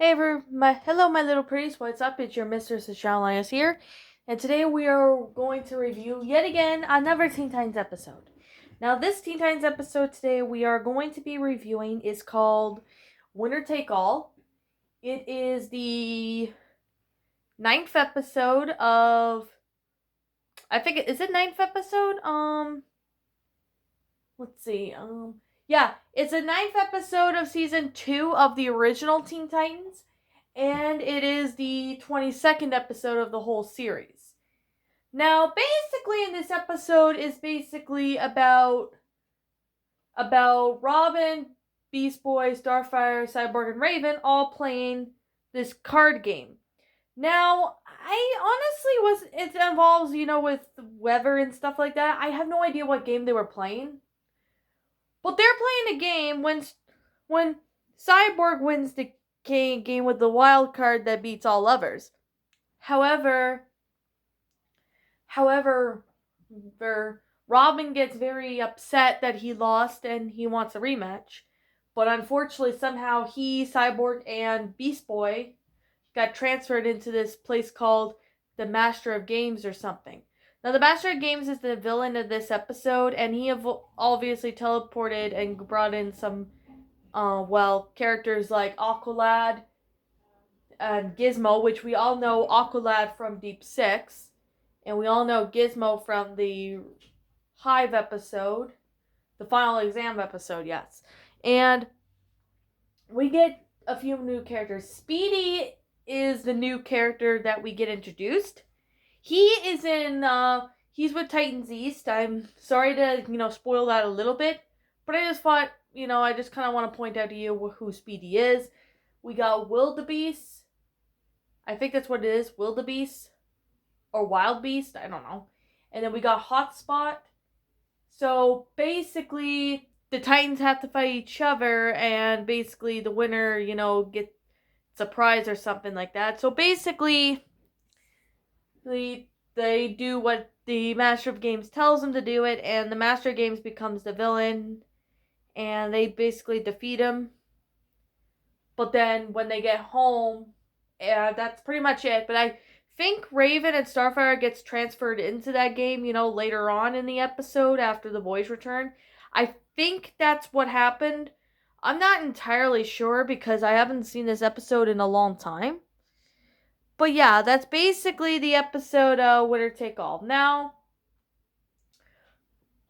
Hello, my little pretties. What's up? It's your Mistress Elias here, and today we are going to review yet again another Teen Titans episode. Now, this Teen Titans episode today we are going to be reviewing is called Winner Take All. It is the ninth episode of. I think is it ninth episode? Let's see. Yeah, it's a ninth episode of season 2 of the original Teen Titans, and it is the 22nd episode of the whole series. Now, basically, in this episode is basically about Robin, Beast Boy, Starfire, Cyborg, and Raven all playing this card game. Now, I honestly it involves, with weather and stuff like that. I have no idea what game they were playing. But they're playing a game when Cyborg wins the game with the wild card that beats all others. However, Robin gets very upset that he lost and he wants a rematch. But unfortunately, somehow he, Cyborg, and Beast Boy got transferred into this place called the Master of Games or something. Now, the Master of Games is the villain of this episode, and he obviously teleported and brought in some, characters like Aqualad and Gizmo, which we all know Aqualad from Deep Six, and we all know Gizmo from the Hive episode, the final exam episode, yes. And we get a few new characters. Speedy is the new character that we get introduced. He is he's with Titans East. I'm sorry to, spoil that a little bit, but I just thought, I just kind of want to point out to you who Speedy is. We got Wildebeest. I think that's what it is, Wildebeest. Or Wild Beast, I don't know. And then we got Hotspot. So, basically, the Titans have to fight each other, and basically the winner, gets a prize or something like that. So, basically, they do what the Master of Games tells them to do it, and the Master of Games becomes the villain, and they basically defeat him. But then when they get home, that's pretty much it. But I think Raven and Starfire gets transferred into that game, later on in the episode after the boys return. I think that's what happened. I'm not entirely sure because I haven't seen this episode in a long time. But yeah, that's basically the episode, Winner Take All. Now,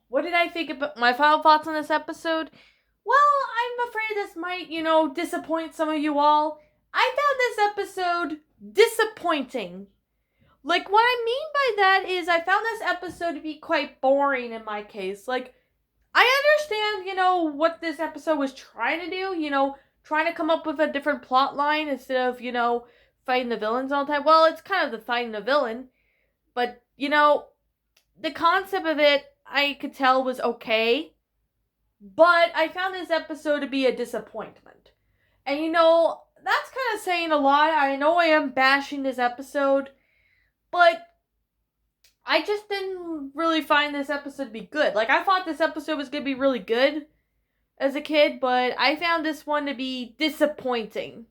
what did I think about my final thoughts on this episode? Well, I'm afraid this might, disappoint some of you all. I found this episode disappointing. Like, what I mean by that is I found this episode to be quite boring in my case. Like, I understand, what this episode was trying to do, trying to come up with a different plot line instead of, fighting the villains all the time. Well, it's kind of the fighting the villain, but, the concept of it, I could tell was okay, but I found this episode to be a disappointment. And, that's kind of saying a lot. I know I am bashing this episode, but I just didn't really find this episode to be good. Like, I thought this episode was going to be really good as a kid, but I found this one to be disappointing.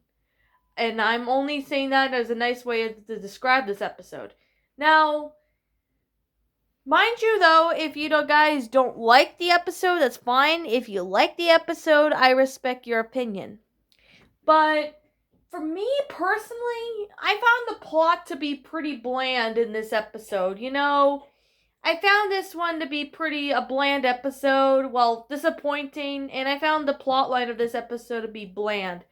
And I'm only saying that as a nice way to describe this episode. Now, mind you, though, if you guys don't like the episode, that's fine. If you like the episode, I respect your opinion. But for me personally, I found the plot to be pretty bland in this episode. I found this one to be a bland episode, well, disappointing, and I found the plot line of this episode to be bland.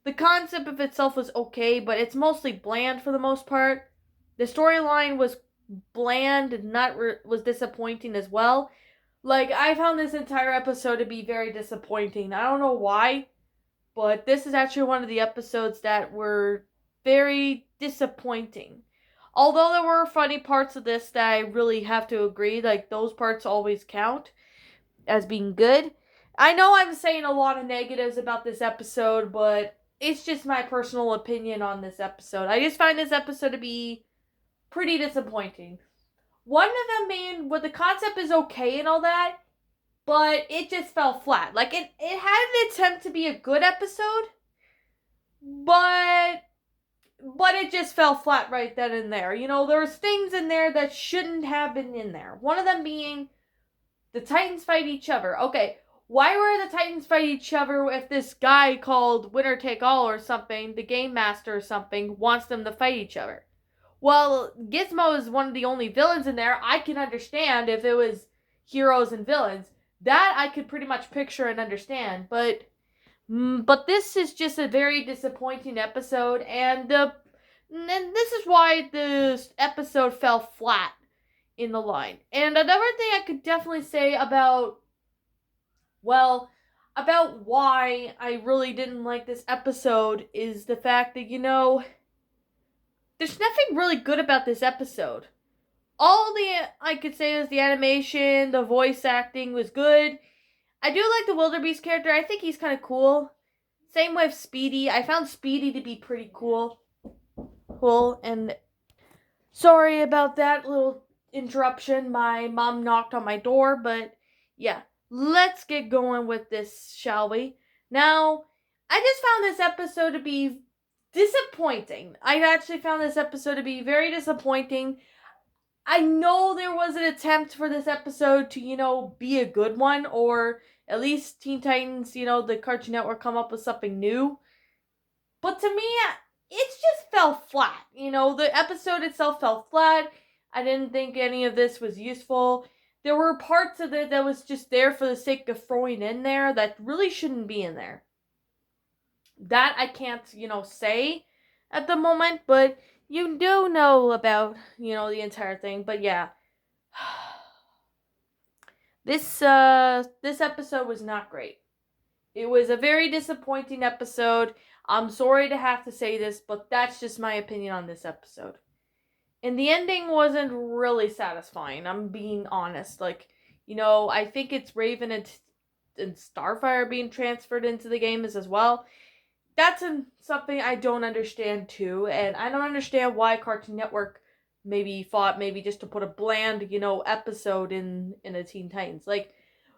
The concept of itself was okay, but it's mostly bland for the most part. The storyline was bland and was disappointing as well. Like, I found this entire episode to be very disappointing. I don't know why, but this is actually one of the episodes that were very disappointing. Although there were funny parts of this that I really have to agree, like, those parts always count as being good. I know I'm saying a lot of negatives about this episode, but it's just my personal opinion on this episode. I just find this episode to be pretty disappointing. One of them the concept is okay and all that, but it just fell flat. Like, it had an attempt to be a good episode, but but it just fell flat right then and there. You know, there was things in there that shouldn't have been in there. One of them being the Titans fight each other. Okay, why were the Titans fight each other if this guy called Winner Take All or something, the Game Master or something, wants them to fight each other? Well, Gizmo is one of the only villains in there. I can understand if it was heroes and villains. That I could pretty much picture and understand, but this is just a very disappointing episode, and this is why this episode fell flat in the line. And another thing I could definitely say about why I really didn't like this episode is the fact that, there's nothing really good about this episode. I could say is the animation, the voice acting was good. I do like the Wildebeest character. I think he's kind of cool. Same with Speedy. I found Speedy to be pretty cool. And sorry about that little interruption. My mom knocked on my door, but yeah. Let's get going with this, shall we? Now, I just found this episode to be disappointing. I actually found this episode to be very disappointing. I know there was an attempt for this episode to, be a good one, or at least Teen Titans, the Cartoon Network come up with something new. But to me, it just fell flat. The episode itself fell flat. I didn't think any of this was useful. There were parts of it that was just there for the sake of throwing in there that really shouldn't be in there. That I can't, say at the moment, but you do know about, the entire thing. But yeah. This episode was not great. It was a very disappointing episode. I'm sorry to have to say this, but that's just my opinion on this episode. And the ending wasn't really satisfying. I'm being honest. I think it's Raven and Starfire being transferred into the game as well. That's something I don't understand too. And I don't understand why Cartoon Network maybe thought just to put a bland, episode in a Teen Titans.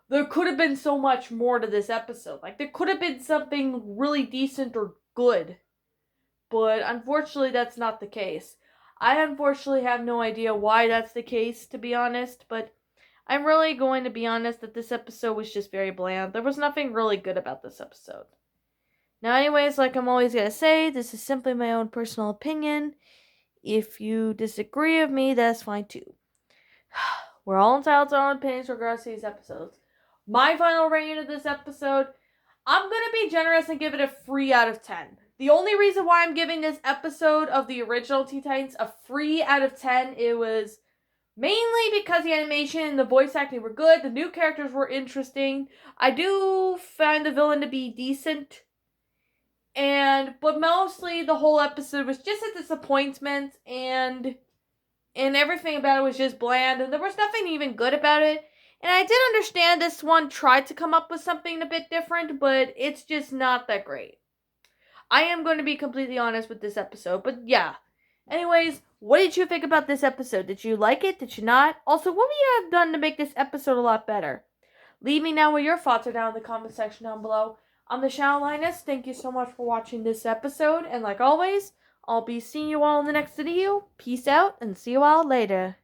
There could have been so much more to this episode. There could have been something really decent or good. But unfortunately, that's not the case. I unfortunately have no idea why that's the case, to be honest, but I'm really going to be honest that this episode was just very bland. There was nothing really good about this episode. Now, anyways, like I'm always going to say, this is simply my own personal opinion. If you disagree with me, that's fine too. We're all entitled to our own opinions regards to these episodes. My final rating of this episode, I'm going to be generous and give it a 3 out of 10. The only reason why I'm giving this episode of the original Teen Titans a 3 out of 10, it was mainly because the animation and the voice acting were good, the new characters were interesting. I do find the villain to be decent. But mostly the whole episode was just a disappointment, and everything about it was just bland, and there was nothing even good about it. And I did understand this one tried to come up with something a bit different, but it's just not that great. I am going to be completely honest with this episode, but yeah. Anyways, what did you think about this episode? Did you like it? Did you not? Also, what would you have done to make this episode a lot better? Leave me know what your thoughts are down in the comment section down below. I'm the Shadow Linus. Thank you so much for watching this episode, and like always, I'll be seeing you all in the next video. Peace out, and see you all later.